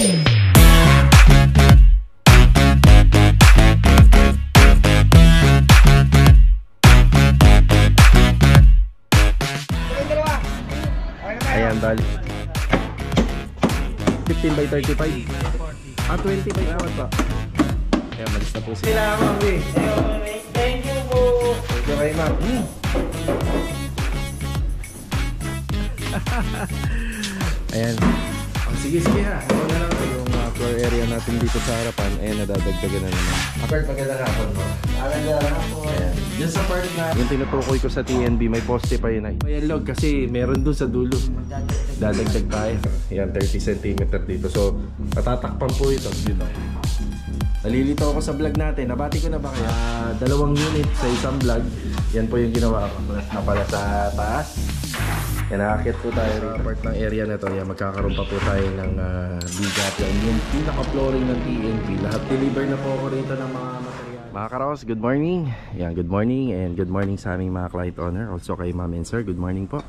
Ayan, bali 15 by 35. 20 by 4 pa. Ayan, malis na po sila. Thank you po. Thank you kay ma'am. Ayan. Sige ha. Ito na lang yung floor area natin dito sa harapan. Ayan, nadadagdagan na naman. Apart, magandang hapon mo. Magandang hapon. Ayan. Diyan sa part na yung tinutukoy ko sa TNB, may poste pa yun ay. May log kasi meron dun sa dulo. Dadagdag tayo. Ayan, 30 cm dito. So, patatakpan po ito. Dito. Nalilito ako sa vlog natin. Nabati ko na ba kaya? 2 unit sa isang vlog. Yan po yung ginawa ko. Plus na pala sa taas. Yan, nakakit po tayo rin. Part ng area na to, yan, magkakaroon pa po tayo ng bigat. Yan, yung pinaka-flooring ng TNB. Lahat deliver na po ako rito ng mga material. Mga Karaos, good morning. Yan, good morning and good morning sa aming mga client owner. Also kay ma'am and sir, good morning po.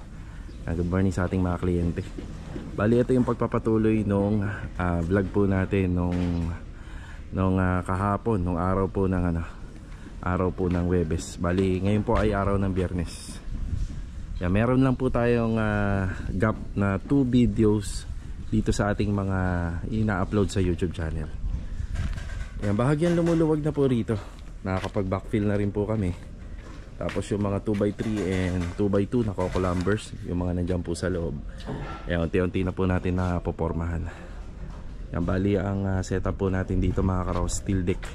Good morning sa ating mga kliyente. Bali, ito yung pagpapatuloy nung vlog po natin nung kahapon, nung araw po ng Huwebes. Bali, ngayon po ay araw ng Biyernes. Yan, meron lang po tayong gap na 2 videos dito sa ating mga ina-upload sa YouTube channel. Yan, bahagyan lumuluwag na po rito. Nakakapag-backfill na rin po kami. Tapos yung mga 2x3 and 2x2 na Coco-Lumbers, yung mga nandyan po sa loob. Yan, unti-unti na po natin na popormahan. Yan, bali ang setup po natin dito mga Karaos, steel deck.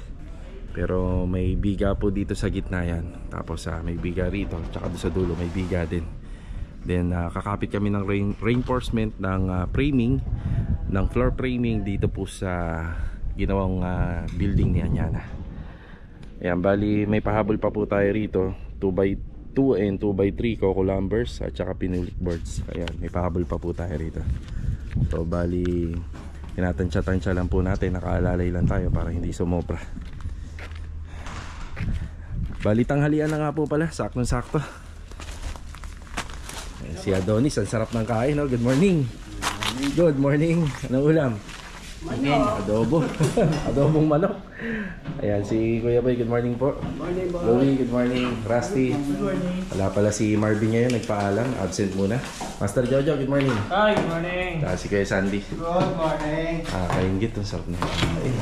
Pero may biga po dito sa gitna yan. Tapos may biga rito, tsaka doon sa dulo may biga din. Then kakapit kami ng reinforcement ng framing, ng floor framing dito po sa ginawang building ni Anyana. Ayan, bali may pahabol pa po tayo rito, 2x2 and 2x3 Coco-Lumbers at tsaka pinulik boards. Ayan, may pahabol pa po tayo rito. So bali tinatansya-tansya lang po natin, nakaalalay lang tayo para hindi sumobra. Bali tanghalian na nga po pala, saktong-sakto. Si Adonis, ang sarap ng kain, no? Good morning. Good morning. Anong ulam? Adobo. Adobong manok. Ayan, si Kuya Boy, good morning po. Good morning, boy. Louie, good morning. Rusty. Good morning. Wala pala si Marvin ngayon, nagpaalam. Absent muna. Master Jojo, good morning. Hi, good morning. Si Kuya Sandy. Good morning. Kaingit, ang sarap na kain.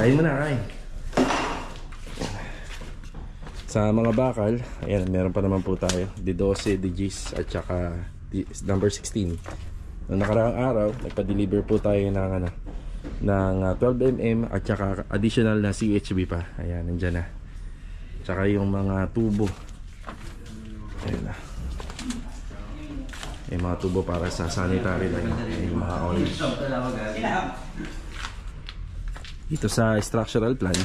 Kain mo na, kain. Sa mga bakal, ayan, meron pa naman po tayo di 12, di G's at saka number 16. Noong nakaraang araw, nagpa-deliver po tayo ng 12mm at saka additional na CHB pa. Ayan, nandyan na. Tsaka yung mga tubo. Ayan na. Yung mga tubo para sa sanitary line. Yung mga orange. Dito sa structural plan,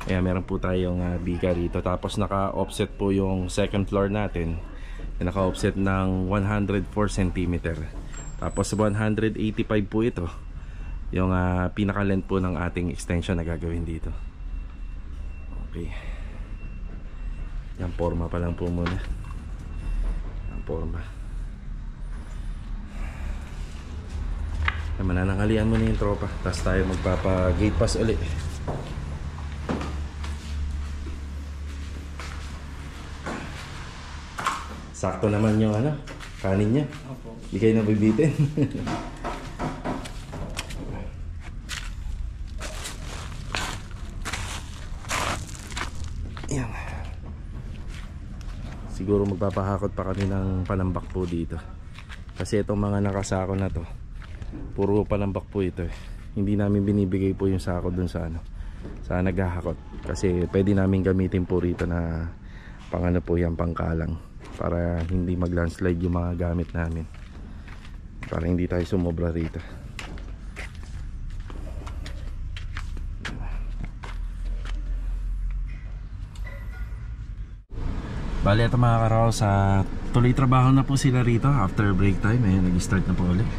ayan, meron po tayong biga rito. Tapos naka-offset po yung second floor natin. Naka-offset ng 104 cm. Tapos 185 po ito. Yung pinaka-length po ng ating extension na gagawin dito. Okay. Yan, forma pa lang po muna. Yan, forma. Yan, mananangalian mo na yung tropa. Tapos tayo magpapa-gate pass ulit. Sakto naman yung kanin niya. Opo. Hindi kayo nabibitin. Yan. Siguro magpapahakot pa kami ng panambak po dito. Kasi itong mga nakasako na to, puro panambak po ito eh. Hindi namin binibigay po yung sako dun sa sa naghahakot. Kasi pwede namin gamitin po rito na pang po yan, pangkalang. Para hindi mag-landslide yung mga gamit namin, para hindi tayo sumobra rito. Bali, ito mga Karaos, tuloy trabaho na po sila rito after break time. Ayan, nag-start na po ulit.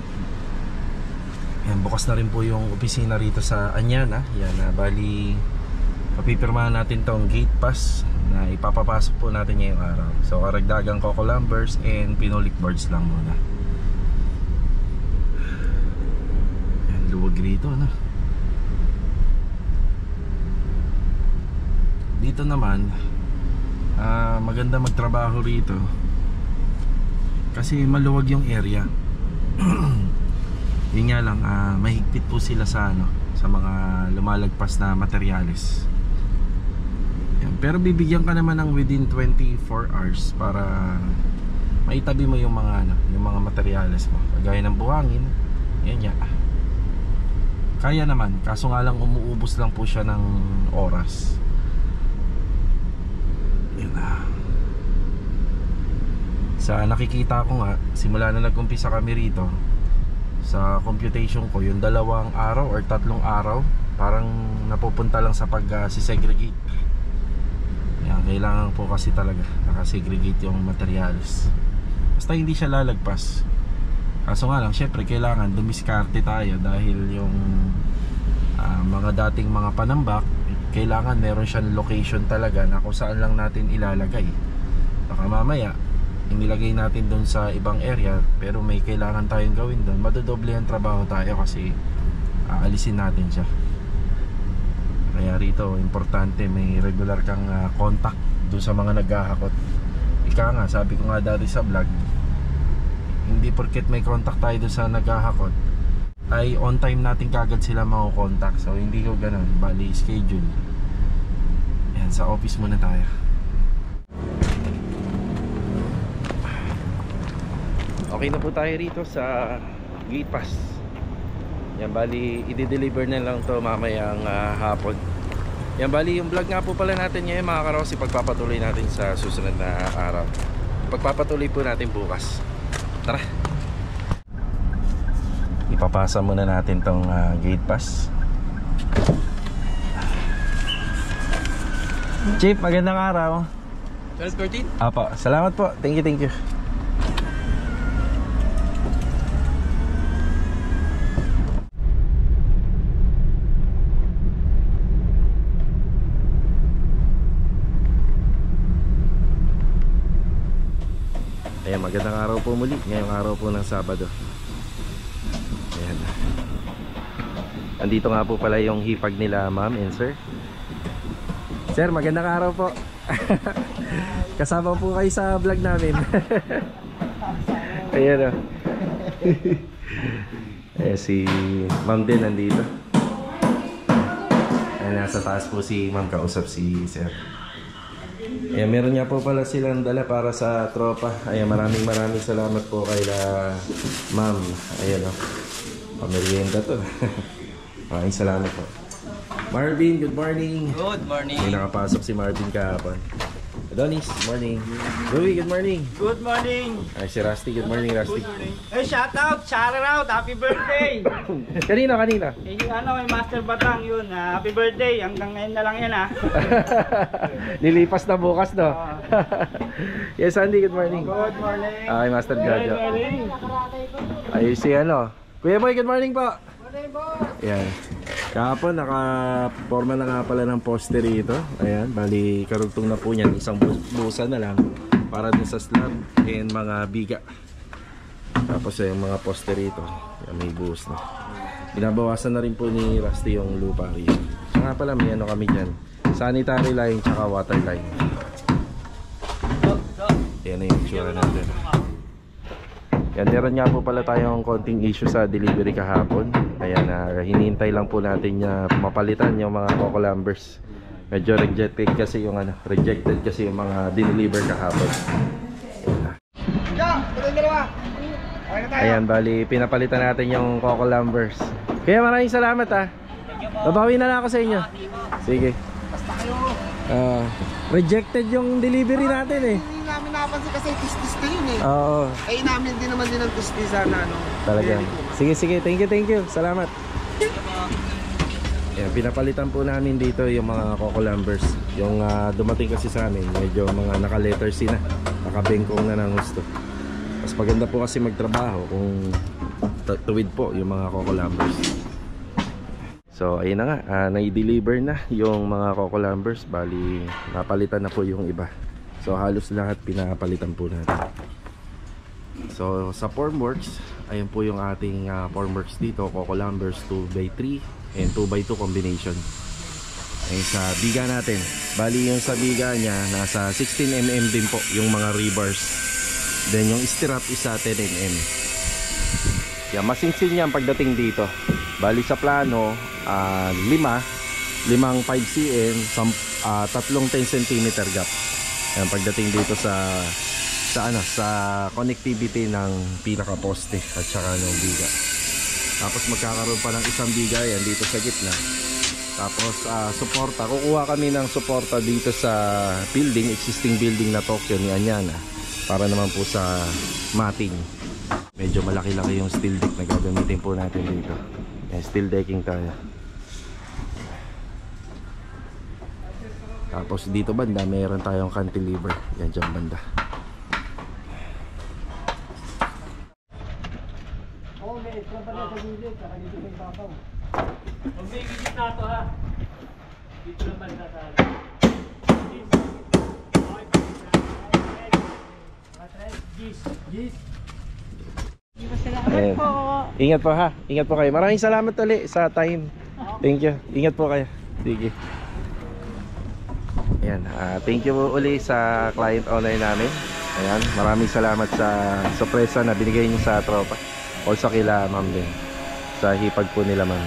Ayan, bukas na rin po yung opisina rito sa Anyana. Yan, bali papipirmahan natin tong gate pass na ipapapasok po natin ngayong araw. So karagdagang Coco-Lumbers and pinulik boards lang muna. Ayan, luwag dito, no? Dito naman maganda magtrabaho rito kasi maluwag yung area. Yun nga lang, mahigpit po sila sa sa mga lumalagpas na materyales. Yan. Pero bibigyan ka naman ng within 24 hours para maitabi mo yung mga yung mga materyales mo. Kagaya ng buhangin, yan nga. Kaya naman, kaso nga lang umuubos lang po siya ng oras. Yan na. Sa nakikita ko nga, simula na nag-umpisa kami rito, sa computation ko, yung 2 araw or 3 araw, parang napupunta lang sa pag-segregate. Yan, kailangan po kasi talaga nakasegregate yung materials. Basta hindi siya lalagpas. Kaso nga lang, syempre kailangan dumiskarte tayo dahil yung mga dating mga panambak, kailangan meron siyang location talaga na kung saan lang natin ilalagay. Baka mamaya inilagay natin doon sa ibang area pero may kailangan tayong gawin doon, madodoble ang trabaho tayo kasi aalisin natin siya. Kaya rito importante may regular kang contact doon sa mga naghahakot. Ika nga, sabi ko nga dati sa vlog, hindi porket may contact tayo doon sa naghahakot ay on time natin kagad sila mako-contact. So hindi ko ganun, bali schedule. Yan, sa office muna tayo. Okay na po tayo rito sa gate pass. Yan, bali i-deliver na lang to mamayang hapon. Yan, bali yung vlog nga po pala natin ngayon mga karosi, pagpapatuloy natin sa susunod na araw. Pagpapatuloy po natin bukas. Tara, ipapasa muna natin tong gate pass. Chief, magandang araw. 12:13? Apo, salamat po. Thank you, thank you. Ayan, magandang araw po muli. Ngayong araw po ng Sabado. Ayan. Andito nga po pala yung hipag nila, ma'am and sir. Sir, magandang araw po. Kasama po kayo sa vlog namin. Ayan o. Ayan, si ma'am din nandito. Ayan, nasa taas po si ma'am, kausap si sir. Ayan, meron nga po pala silang dala para sa tropa. Ayan, maraming salamat po kay ma'am. Ayan o, pamerienda to. Maraming salamat po. Marvin, good morning. Good morning. May nakapasok si Marvin kahapon. Adonis, morning. Louie, good morning. Good morning. Ay, si Rusty, good morning Rusty. Good morning. Hey, shout out, happy birthday. Kanina. Eh, may Master Batang yun. Happy birthday. Hanggang ngayon na lang yan Nilipas na bukas, no? Yes, Andy, good morning. Good morning. Ay, Master Jojo. Good morning. Ay, si Kuya Boy, good morning po. Good morning, boss. Ayan. Kahapon, naka-forma na nga pala ng poste rito. Ayan, bali karugtong na po niyan. Isang busa na lang para dun sa slab and mga biga. Tapos yung mga poste rito. Ayan, may buhos na. Binabawasan na rin po ni Rusty yung lupa rito. So nga pala, may kami dyan. Sanitary line tsaka water line. Ayan na yung itsura natin. Yan, meron nga po pala tayong konting issue sa delivery kahapon. Kaya hinihintay lang po natin na mapalitan yung mga coco lumbers. Medyo rejected kasi yung mga dineliver kahapon. Ayan, bali pinapalitan natin yung coco lumbers. Kaya maraming salamat babawi na lang ako sa inyo. Sige. Rejected yung delivery natin Hindi namin napansin kasi tis-tis na yun Oo. Eh namin din naman din ang tis-tis sana Talagang. Sige, thank you. Salamat. Ayan, pinapalitan po namin dito yung mga coco lumbers. Yung dumating kasi sa amin, medyo mga naka-letter C na, nakabengkong na ng gusto. Mas maganda po kasi magtrabaho kung tuwid po yung mga coco lumbers. So ayun na nga, na-deliver na yung mga coco lumbers. Bali napalitan na po yung iba. So halos lahat pinapalitan po natin. So sa formworks, Ayan po yung ating formworks dito, Coco Lumbers 2x3 and 2x2 combination. Ayan sa biga natin. Bali yung sa biga niya nasa 16mm din po yung mga rebars. Then yung stirrup isa 10mm. Yan, masinsin yan pagdating dito. Bali sa plano, 5 5cm, tatlong 10cm gap. Yan, pagdating dito sa connectivity ng pinaka poste at saka ng biga. Tapos magkakaroon pa ng isang biga yan dito sa gitna. Tapos suporta, kukuha kami ng suporta dito sa building, existing building na Tokyo ni Anyana, para naman po sa matting. Medyo malaki-laki yung steel deck na gagamitin po natin dito. Yan, steel decking tayo. Tapos dito banda mayroon tayong cantilever. Yan dyan banda. Huwag may gigit na ito ha. Dito lang banda sa Gis. Ayan. Ingat po ha. Ingat po kayo. Maraming salamat ulit sa time. Thank you. Ingat po kayo. Sige. Ayan. Thank you uli sa client online namin. Ayan. Maraming salamat sa sorpresa na binigay niyo sa tropa. Also kila ma'am din. Sa hipag po nila ma'am.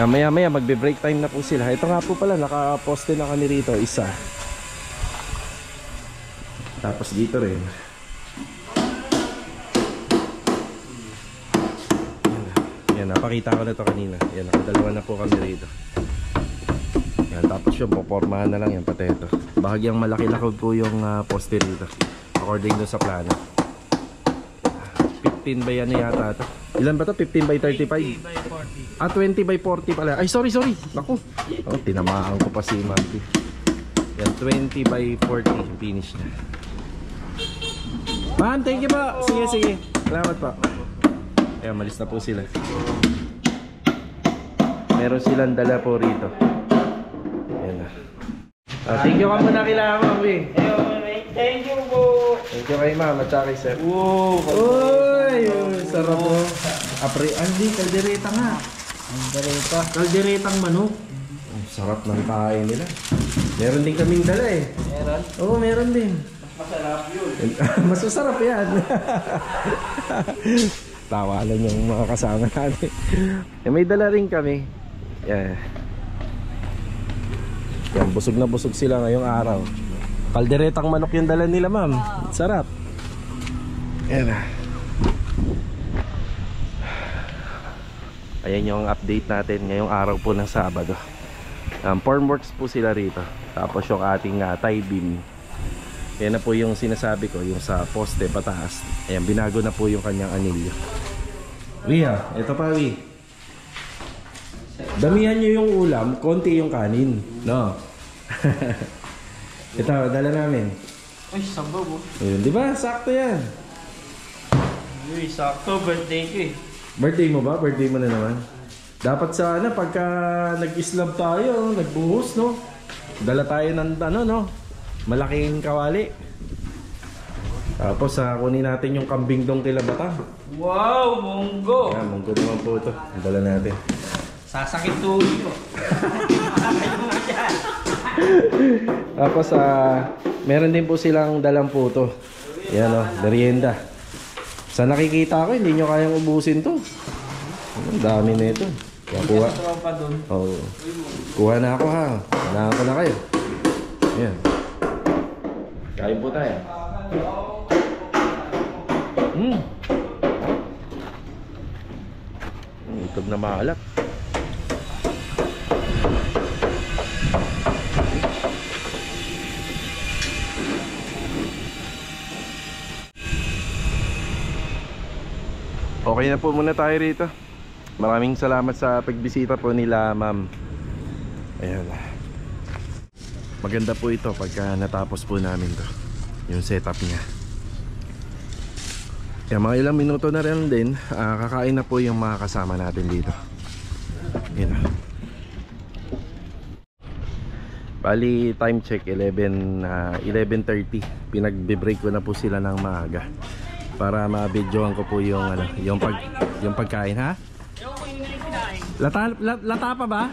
Maya maya magbe-break time na po sila. Ito nga po pala. Naka-poste na kami rito. Isa. Tapos dito rin. Yan, napakita ko na to kanina. Yan, nakadalawa na po kami rito. Yan, tapos yung popormahan na lang yan, pati ito. Bahagyang malaki-laki po yung poste rito, according to sa plano. 15 by ano yata ito? Ilan ba to? 15 by 35? 20 by 40. 20 by 40 pala. Ay, sorry. Naku. Oh, tinamaan ko pa si Marty. Yan, 20 by 40 finish na. Ma'am, thank you po. Sige. Salamat po. Ayan, malis na po sila. Meron silang dala po rito. Ayan na. Thank you ka muna kila ma'am eh. Thank you po. Thank you kay ma'am at saka kay sir. Wow. Uy, sarap po. Hindi, kaldereta nga. Kalderetang manok. Sarap ng kain nila. Meron din kaming dala eh. Meron? Oo, meron din. Masarap yun. Mas masarap yan. Tawa lang yung mga kasama natin. May dala rin kami. Yan. Yan, busog na busog sila ngayong araw. Kalderetang manok yung dala nila ma'am. Sarap. Yan. Ayan yung update natin ngayong araw po ng Sabado. Formworks po sila rito. Tapos yung ating tie beam. Yan na po yung sinasabi ko, yung sa poste pataas. Ayan, binago na po yung kanyang anilyo. Ito pa damihan nyo yung ulam, konti yung kanin, no? Ito, dala namin. Uy, sabaw mo. Ayun, di ba? Sakto yan. Uy, sakto. Birthday ko eh. Birthday mo ba? Birthday mo na naman. Dapat sana pagka nag-islab tayo, nagbuhos, no? Dala tayo ng malaking kawali. Tapos kunin natin yung kambing dong kilabata. Wow, munggo. Yan, munggo naman po ito. Dala natin. Sasakit tuloy mo. Tapos meron din po silang dalang puto. Yan merienda. Sa nakikita ko, hindi nyo kayang ubusin to. Ang dami na ito. Kaya kuha. Kuha na ako ha. Kailangan ko na kayo. Ayan. Kain po tayo. Itog na maalat. Okay na po muna tayo rito. Maraming salamat sa pagbisita po nila ma'am. Ayan. Maganda po ito pagka natapos po namin to, yung setup niya. Kaya mga ilang minuto na rin din, kakain na po yung mga kasama natin dito. Ayan. Bali time check 11:30. Pinagbe-break ko na po sila ng maaga. para ma-videoan ko po yung ano, yung pagkain, ha? Lata pa ba?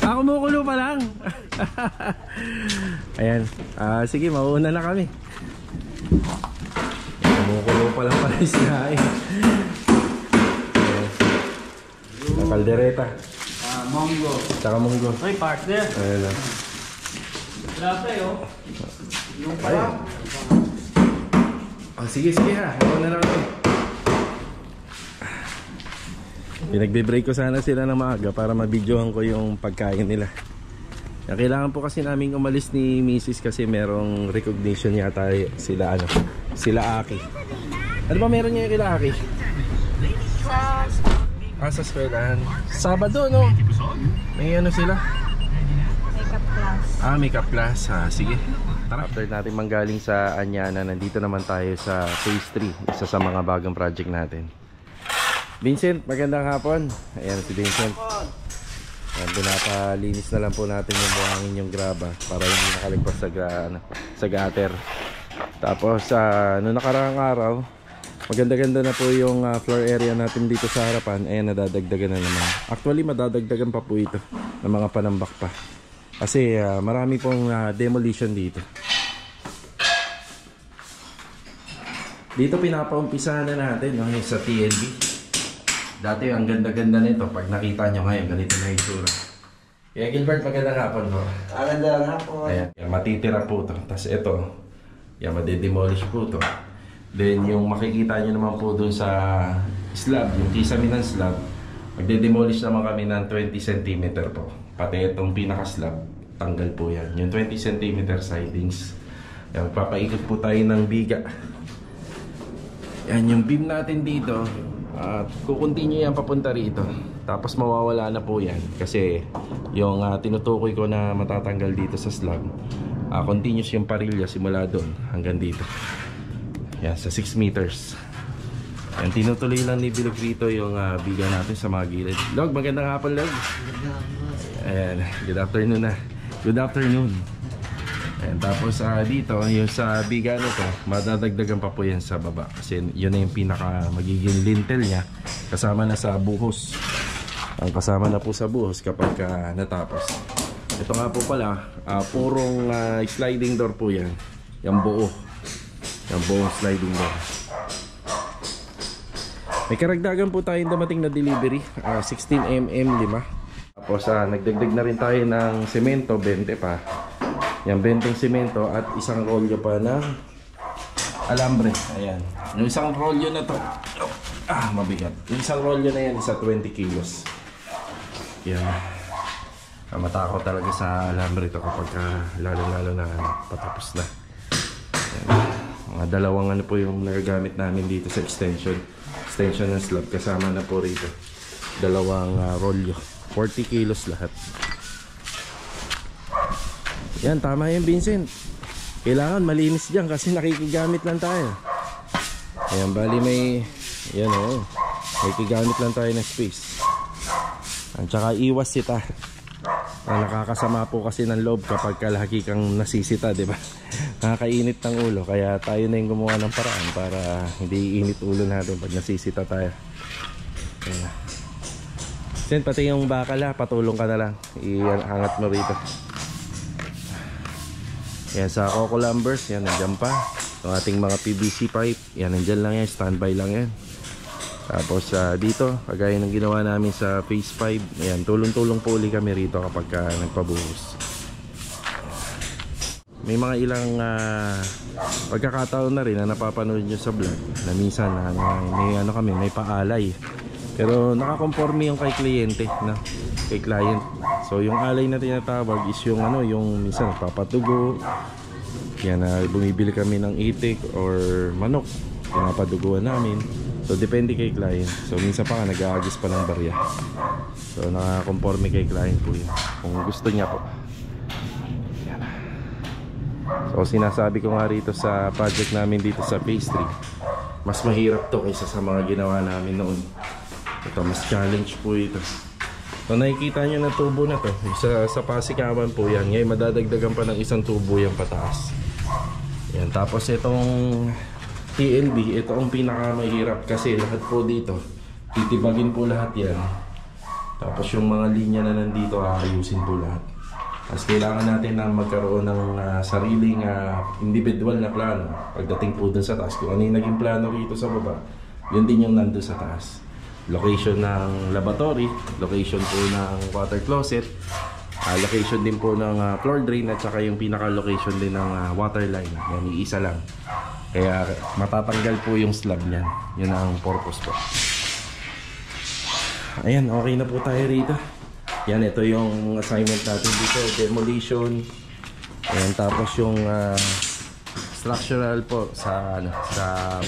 Kumukulo pa lang. Ayan. Sige, mauuna na kami. Kumukulo pa lang pala isda eh. Kaldereta. Monggo. Tsaka munggo. Hoy, partner. Ayan lang. Wala tayo. Yung Ayan. Sige ha. Mauuna na kami. Pinagbe-break ko sana sila ng maaga para mabidyohan ko yung pagkain nila. Kailangan po kasi namin umalis ni Mrs. kasi merong recognition yata sila Aki. Ano ba meron niya yung kila Aki? Sa eskwelahan. Sabado, no? May ano sila? Makeup class. Makeup class. Sige. Tara. After natin manggaling sa Anyana, nandito naman tayo sa Phase 3. Isa sa mga bagong project natin. Vincent, magandang hapon. Ayan si Vincent. Pinapalinis na lang po natin yung buhangin yung graba para hindi nakalagpas sa gutter. Tapos noong nakaraang araw, maganda-ganda na po yung floor area natin dito sa harapan. Ayan, nadadagdagan na naman. Actually, madadagdagan pa po ito ng mga panambak pa. Kasi marami pong demolition dito. Dito pinapaumpisa na natin sa TNB. Dati ang ganda-ganda nito. Pag nakita nyo ngayon, ganito na itsura. Kaya Gilbert, magandang hapon mo. Magandang hapon. Ayan, matitira po ito. Tapos ito, yan, madedemolish po ito. Then yung makikita nyo naman po dun sa slab, yung kisame ng slab, magdedemolish naman kami ng 20 cm po. Pati itong pinaka-slab, tanggal po yan. Yung 20 cm sidings. Yan, papaikot po tayo ng biga. Yan, yung beam natin dito. At kukontinue yan papunta rito. Tapos mawawala na po yan. Kasi yung tinutukoy ko na matatanggal dito sa slab, continuous yung parilya simula doon hanggang dito. Yan, sa 6 meters. Yan, tinutuloy lang ni Bilog rito yung biga natin sa mga gilid. Log, magandang hapon, Log. Ayan, good afternoon na. Good afternoon. Ayan, tapos dito, yung sa biga nito, madadagdagan pa po yan sa baba. Kasi yun na yung pinaka magiging lintel niya. Kasama na sa buhos. Ang kasama na po sa buhos kapag natapos. Ito nga po pala, purong sliding door po yan. Yung buo. Yung buong sliding door. May karagdagan po tayong dumating na delivery. 16 mm 5. Tapos nagdagdag na rin tayo ng semento, 20 pa. Yan, 20 semento at isang rolyo pa ng alambre. Ayan. Yung isang rolyo na to, mabigat. Yung isang rolyo na yan, isa 20 kilos. Yan. Matakot talaga sa alambre ito kapag lalo-lalo na patapos na. Yan. Mga dalawang ano po yung nagagamit namin dito sa extension ng slab. Kasama na po rito. Dalawang rolyo. 40 kilos lahat. Yan, tama yan Vincent. Kailangan malinis dyan kasi nakikigamit lang tayo. Ayan, bali may yan nakikigamit lang tayo ng space. At saka iwas sita. Nakakasama po kasi ng loob kapag lagi kang nasisita, diba? Nakakainit ng ulo. Kaya tayo na yung gumawa ng paraan para hindi init ulo natin pag nasisita tayo. Ayan. Vincent, pati yung bakal patulong ka na lang. Iangat mo rito. Yan, sa Coco Lumbers, yan, nandyan pa. Yung ating mga PVC pipe, yan, nandyan lang yan, standby lang yan. Tapos dito, kagaya ng ginawa namin sa Phase 5, yan, tulong-tulong po ulit kami rito kapag nagpabuhos. May mga ilang pagkakataon na rin na napapanood nyo sa vlog na minsan may paalay. Pero nakakonforme yung kay kliyente, no? Kay client. So yung alay na tinatawag is yung yung minsan papatugo. Yan, bumibili kami ng itik or manok, pinapaduguan namin. So depende kay client. So minsan pa nag-aagis pa ng barya. So nakakonforme kay client po yun, kung gusto niya po. Yan. So sinasabi ko nga rito sa project namin dito sa Phase 3, mas mahirap to kaysa sa mga ginawa namin noon. Ito, mas challenge po ito. So nakikita nyo na tubo na to, sa pasikawan po yan. Ngayon madadagdagan pa ng isang tubo yung pataas. Yan, tapos itong TNB, ito ang pinakamahirap kasi lahat po dito titibagin po lahat yan. Tapos yung mga linya na nandito aayusin po lahat. Tapos kailangan natin na magkaroon ng sariling individual na plano pagdating po dun sa taas. Kung ano yung naging plano rito sa baba, yun din yung nandun sa taas. Location ng laboratory, location po ng water closet, location din po ng floor drain, at saka yung pinaka-location din ng water line. Yan, iisa lang. Kaya matatanggal po yung slab niyan. Yun ang purpose po. Ayan, okay na po tayo rito. Yan, ito yung assignment natin dito. Demolition. Ayan, tapos yung structural po sa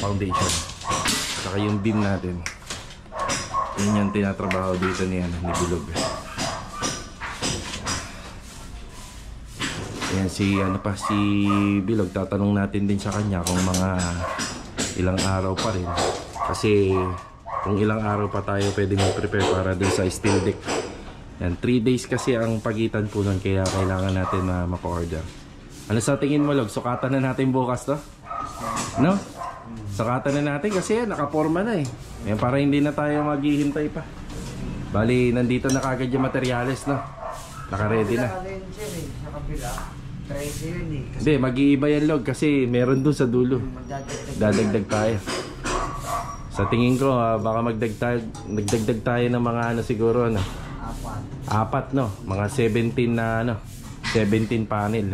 foundation. Saka yung beam natin. Yan yung tinatrabaho dito ni Bilog. Ayan, si Bilog, tatanong natin din sa kanya kung mga ilang araw pa rin. Kasi kung ilang araw pa tayo pwede mag-prepare para dun sa steel deck. Yan, 3 days kasi ang pagitan po nun, kaya kailangan natin na maka-order. Ano sa tingin mo, Log? Sukatan na natin bukas to? No? Sukatan na natin kasi nakaporma na eh. Yan, para hindi na tayo maghihintay pa. Bali, nandito na kagad yung materyales, no? Naka-ready na. Sa kabila, 13 yun eh. Hindi, mag-iiba yan, Log, kasi meron dun sa dulo. Dadagdag tayo. Sa tingin ko, baka nagdagdag tayo ng mga siguro, apat, no? Mga 17 na, 17 panel.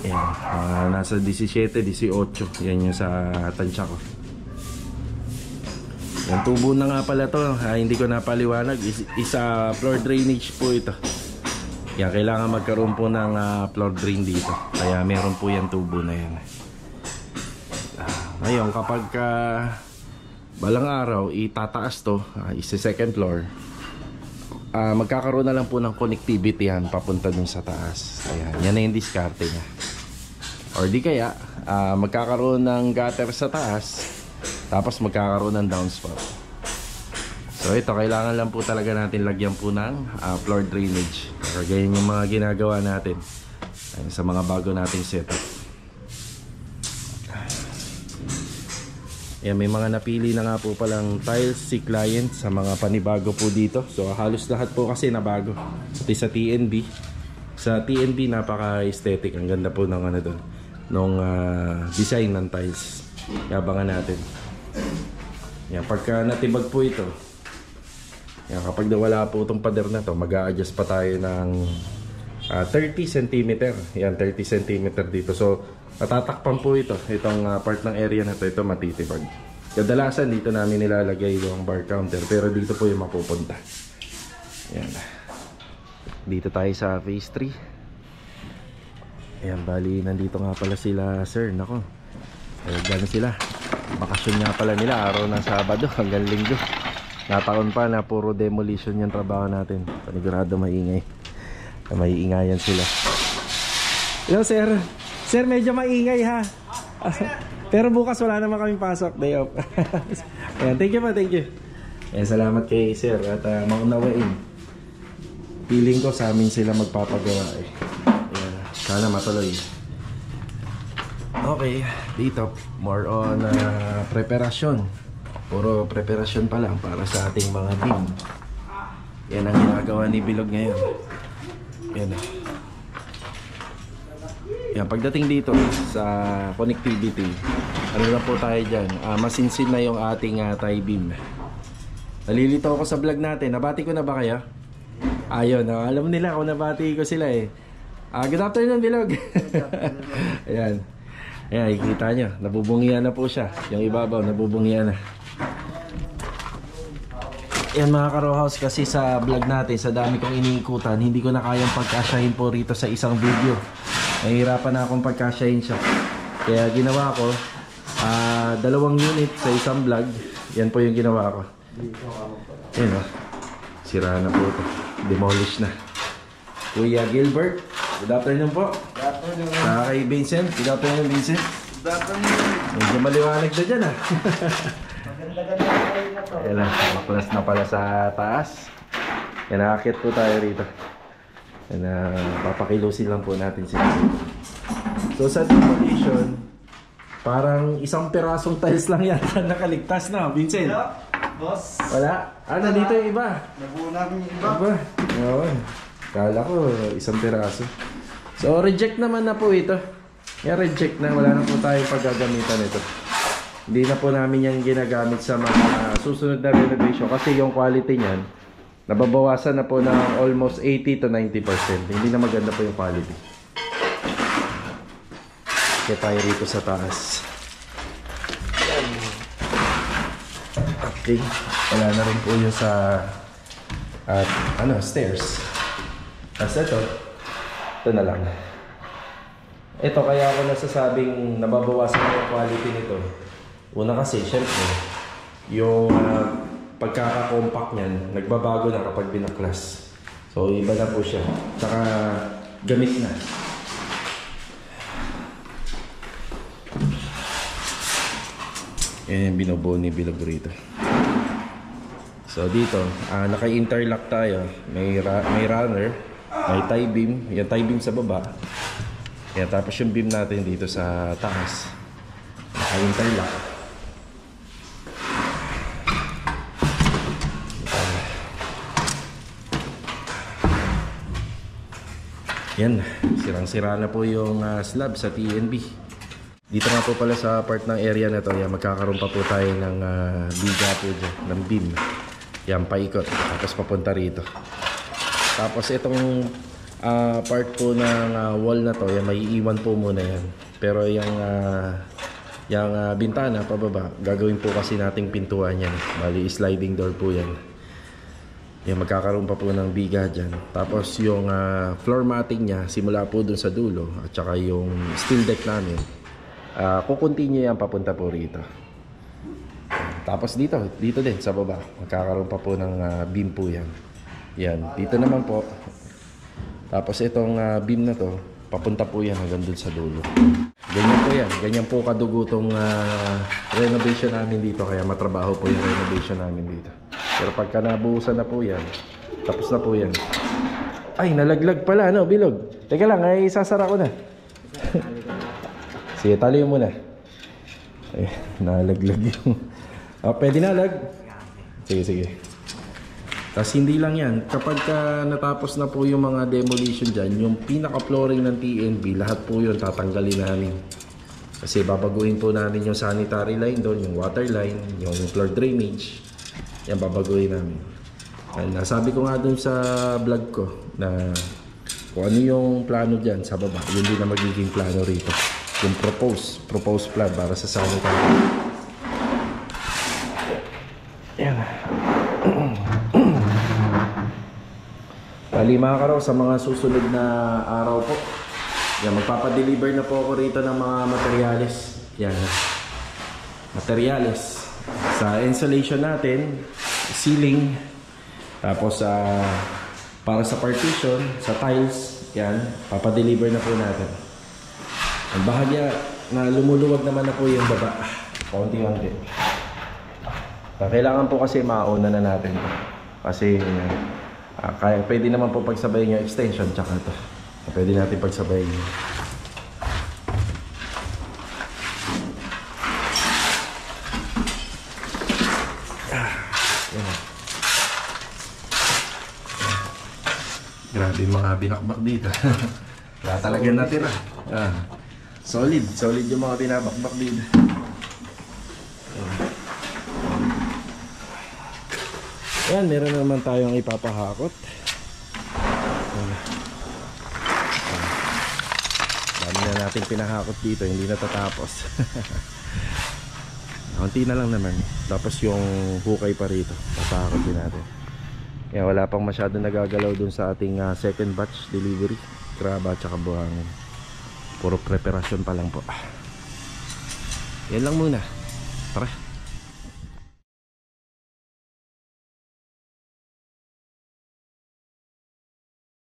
Yan, nasa 17, 18. Yan yung sa tansya ko. Yan, tubo na nga pala to. Hindi ko napaliwanag. Isa floor drainage po ito. Yan, kailangan magkaroon po ng floor drain dito. Kaya meron po yan tubo na yan. Ngayon, kapag balang araw itataas to, isa second floor, magkakaroon na lang po ng connectivity yan papunta dun sa taas. Ayan, yan na yung diskarte niya. Or di kaya magkakaroon ng gutter sa taas, tapos magkakaroon ng downspout. So ito, kailangan lang po talaga natin lagyan po ng floor drainage. Ganyan yung mga ginagawa natin sa mga bago nating setup. Ayan, may mga napili na nga po palang tiles si client sa mga panibago po dito. So halos lahat po kasi na bago. Pati sa TNB. Sa TNB napaka-aesthetic. Ang ganda po ng doon, nung design ng tiles. Yabangan natin. Yan, pagka natibag po ito, yan, kapag nawala po itong pader na to, mag-a-adjust pa tayo ng 30 cm. Yan, 30 cm dito. So natatakpan po ito. Itong part ng area na ito matitibag. Kadalasan dito namin nilalagay yung bar counter, pero dito po yung mapupunta. Yan. Dito tayo sa phase 3. Ayan, bali nandito nga pala sila sir. Nako, gano'n sila, bakasyon nga pala nila, araw ng Sabado hanggang Linggo. Nataon pa na puro demolition yung trabaho natin. Panigurado maingay. Maiingayan sila. Hello sir. Sir, medyo maingay ha. Pero bukas wala naman kaming pasok. Day off. Ayan, thank you pa, thank you. Ayan, salamat kay sir at maunawain. Feeling ko sa amin sila magpapagawa eh. Ayan, sana matuloy. Okay, dito more on preparasyon. Puro preparasyon pa lang para sa ating mga beam. Yan ang ginagawa ni Bilog ngayon. Yan. Yan, pagdating dito sa connectivity, ano na po tayo dyan, masinsin na yung ating tie beam. Nalilito ako sa vlog natin. Nabati ko na ba kaya? Ayun, alam nila kung nabati ko sila eh. Good afternoon, Bilog. Ayan. Ayan, ikita nyo, nabubungian na po siya. Yung ibabaw, nabubungian na. Ayan mga ka-row house, kasi sa vlog natin, sa dami kong iniikutan, hindi ko na kayang pagkasyahin po rito sa isang video. Nahihirapan na akong pagkasyahin siya. Kaya ginawa ko, 2 unit sa isang vlog. Yan po yung ginawa ko. Ayan o, sira na po ito. Demolish na. Kuya Gilbert, good afternoon po. Good afternoon. Kay Vincent, good afternoon Vincent. Good afternoon. Medyo maliwanag na dyan ah. Maganda-ganda kayo na to. Ayan na, maklas na pala sa taas. Yan, nakakit po tayo rito. Yan, papakilusin lang po natin sila. So sa demolition, Parang isang pirasong tiles lang yata nakaligtas na, Vincent. Boss. Wala? Nandito yung iba. Nabuo namin yung iba. Aba, oo. Kala ko isang piraso. So reject naman na po ito. Yan, reject na. Wala na po tayong paggagamitan ito. Hindi na po namin yan ginagamit sa mga susunod na renovation kasi yung quality niyan nababawasan na po ng almost 80 to 90%. Hindi na maganda po yung quality. Kaya tayo rito sa taas. Okay. Wala na rin po yung sa stairs. Tapos ito na lang. Ito kaya ako nasasabing nababawasan na yung quality nito. Una kasi, syempre, yung pagkaka-compact niyan, nagbabago na kapag binaklas. So, iba na po siya. Tsaka, gamit na. Yan yung binubuo ni Bilog rito. So, dito, naka-interlock tayo. May runner, may tie beam. Yung tie beam sa baba. Yan, tapos yung beam natin dito sa taas. Naka-interlock. Yan, sirang-sira na po yung slab sa TNB. Dito nga po pala sa part ng area na to, yan, magkakaroon pa po tayo ng biga po dyan, ng beam. Yan, paikot, tapos papunta rito. Tapos itong part po ng wall na to, yan, may iwan po muna yan. Pero yung bintana pababa, gagawin po kasi nating pintuan yan. Bali, sliding door po yan. Yan, magkakaroon pa po ng biga dyan. Tapos yung floor matting niya, simula po dun sa dulo. At saka yung steel deck namin, kukontinue yan papunta po rito. Tapos dito din sa baba, magkakaroon pa po ng beam po yan. Yan, dito naman po. Tapos itong beam na to, papunta po yan hanggang dun sa dulo. Ganyan po yan. Ganyan po kadugo tong renovation namin dito. Kaya matrabaho po yung renovation namin dito. Pero pagka nabuhusan na po yan, tapos na po yan. Ay, nalaglag pala, no, Bilog? Teka lang, ay isasara ko na. Sige, tali mo muna. Ay, nalaglag yung... pwede na, lag? Sige. Tapos hindi lang yan. Kapag natapos na po yung mga demolition dyan, yung pinaka-flooring ng TNB, lahat po yun tatanggalin namin. Kasi babaguhin po namin yung sanitary line doon, yung water line, yung floor drainage. Yan, babaguhin namin. Nasabi ko nga dun sa vlog ko na kung ano yung plano dyan sa baba, yun din na magiging plano rito. Yung proposed plan para sa sanitary. Yan. Bali mga karaw, sa mga susunod na araw po, yan, magpapadeliver na po ako rito ng mga materyales. Yan. Materyales. Sa insulation natin, ceiling, tapos para sa partition, sa tiles, yan, papadeliver na po natin. Ang bahagya na lumuluwag naman na po yung baba, kaunti-unti. Kailangan po kasi mauna na natin. Kasi kaya, pwede naman po pagsabayin yung extension tsaka ito. Pwede natin pagsabayin. Grabe yung mga binakbak dito. Wala talaga natira. Solid yung mga binabakbak dito. Ayan, meron naman tayong ipapahakot. Dami na natin pinahakot dito, hindi natatapos. Kunti na lang naman. Tapos yung hukay pa rito, papahakot din natin. Kaya wala pang masyado nagagalaw dun sa ating second batch delivery. Graba at saka buhangin. Puro preparasyon pa lang po. Yan lang muna. Tara.